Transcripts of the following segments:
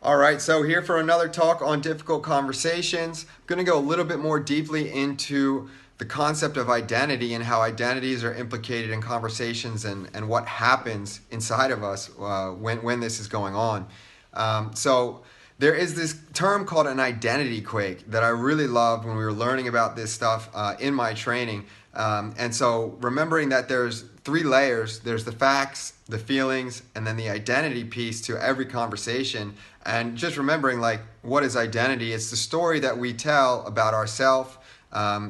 All right, so here for another talk on difficult conversations. I'm going to go a little bit more deeply into the concept of identity and how identities are implicated in conversations and what happens inside of us when this is going on. So there is this term called an identity quake that I really loved when we were learning about this stuff in my training. And so remembering that there's three layers, there's the facts, the feelings, and then the identity piece to every conversation. And just remembering, like, what is identity? It's the story that we tell about ourselves.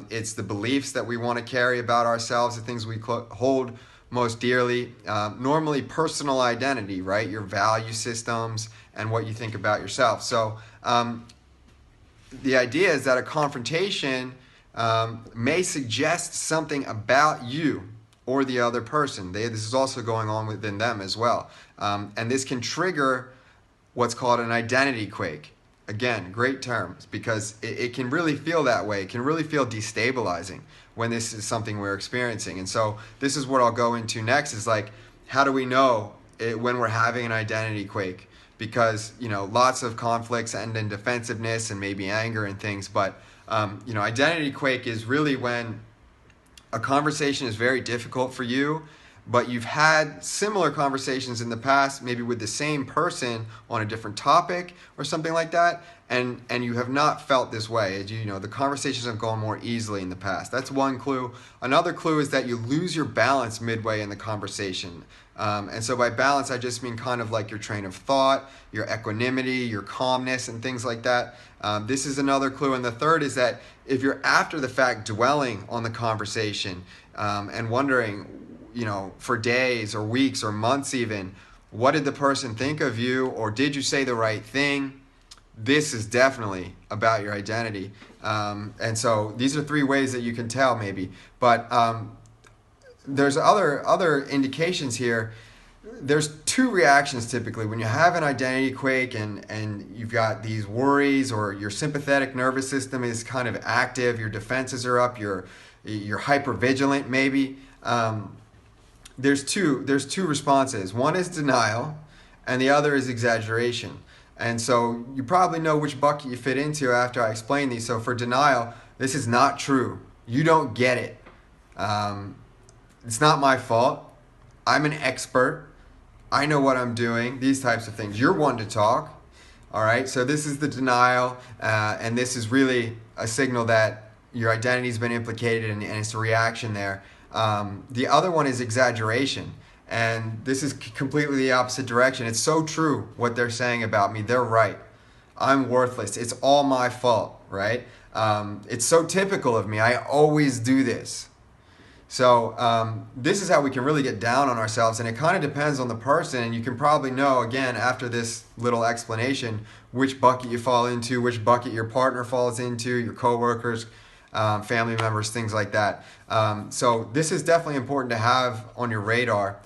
It's the beliefs that we want to carry about ourselves, the things we hold most dearly. Normally personal identity, right? Your value systems and what you think about yourself. So the idea is that a confrontation may suggest something about you or the other person. This is also going on within them as well. And this can trigger what's called an identity quake. Again, great terms, because it can really feel that way. It can really feel destabilizing when this is something we're experiencing. And so this is what I'll go into next, is like, how do we know when we're having an identity quake? Because, lots of conflicts end in defensiveness and maybe anger and things. But, identity quake is really when a conversation is very difficult for you, but you've had similar conversations in the past, maybe with the same person on a different topic or something like that, and you have not felt this way. The conversations have gone more easily in the past. That's one clue. Another clue is that you lose your balance midway in the conversation. And so by balance, I just mean kind of like your train of thought, your equanimity, your calmness, and things like that. This is another clue. And the third is that if you're after the fact dwelling on the conversation and wondering, for days or weeks or months even, what did the person think of you, or did you say the right thing? This is definitely about your identity. And so these are three ways that you can tell maybe. But there's other indications here. There's two reactions typically when you have an identity quake and you've got these worries, or your sympathetic nervous system is kind of active, your defenses are up, you're hypervigilant maybe. There's two responses. One is denial, and the other is exaggeration. And so you probably know which bucket you fit into after I explain these. So for denial, this is not true. You don't get it. It's not my fault. I'm an expert. I know what I'm doing. These types of things. You're one to talk. All right. So this is the denial, and this is really a signal that your identity's been implicated, and it's a reaction there. The other one is exaggeration, and this is completely the opposite direction. It's so true what they're saying about me. They're right. I'm worthless. It's all my fault, right? It's so typical of me. I always do this. So this is how we can really get down on ourselves, and it kind of depends on the person, and you can probably know, again, after this little explanation, which bucket you fall into, which bucket your partner falls into, your coworkers, family members, things like that. So this is definitely important to have on your radar.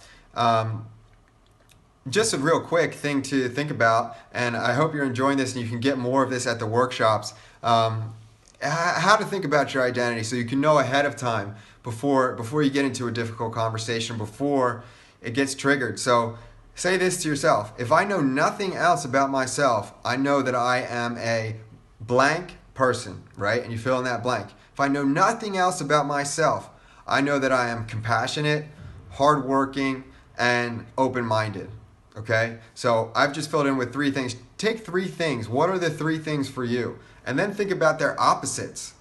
Just a real quick thing to think about, and I hope you're enjoying this and you can get more of this at the workshops. How to think about your identity so you can know ahead of time before you get into a difficult conversation, before it gets triggered. So say this to yourself: if I know nothing else about myself, I know that I am a blank person, right? And you fill in that blank. If I know nothing else about myself, I know that I am compassionate, hardworking, and open-minded. Okay? So I've just filled in with three things. Take three things. What are the three things for you? And then think about their opposites.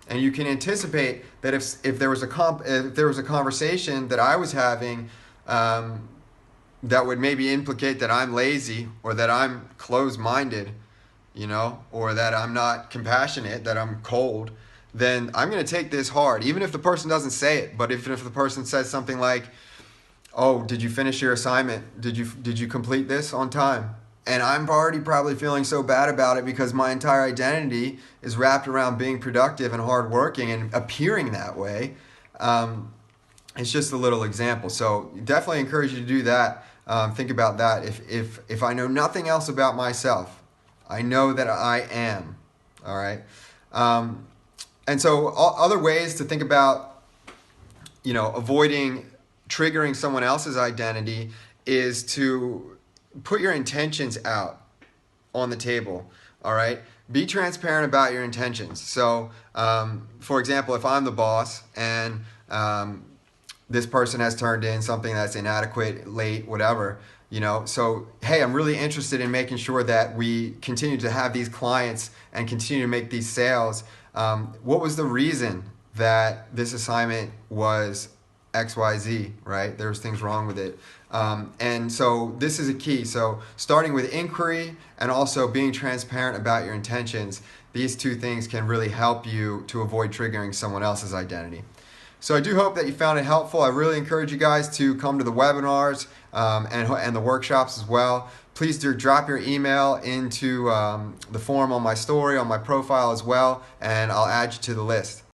And you can anticipate that if there was a conversation that I was having that would maybe implicate that I'm lazy, or that I'm closed-minded, or that I'm not compassionate, that I'm cold, then I'm going to take this hard, even if the person doesn't say it. But even if the person says something like, "Oh, did you finish your assignment? Did you complete this on time?" And I'm already probably feeling so bad about it because my entire identity is wrapped around being productive and hardworking and appearing that way. It's just a little example. So definitely encourage you to do that. Think about that. If I know nothing else about myself, I know that I am. All right. And so other ways to think about, avoiding triggering someone else's identity is to put your intentions out. on the table. All right, be transparent about your intentions. So, for example, if I'm the boss and this person has turned in something that's inadequate, late, whatever, so hey, I'm really interested in making sure that we continue to have these clients and continue to make these sales. What was the reason that this assignment was XYZ, right? There's things wrong with it. And so this is a key. So starting with inquiry and also being transparent about your intentions, these two things can really help you to avoid triggering someone else's identity. So I do hope that you found it helpful. I really encourage you guys to come to the webinars and the workshops as well. Please do drop your email into the form on my story, on my profile as well, and I'll add you to the list.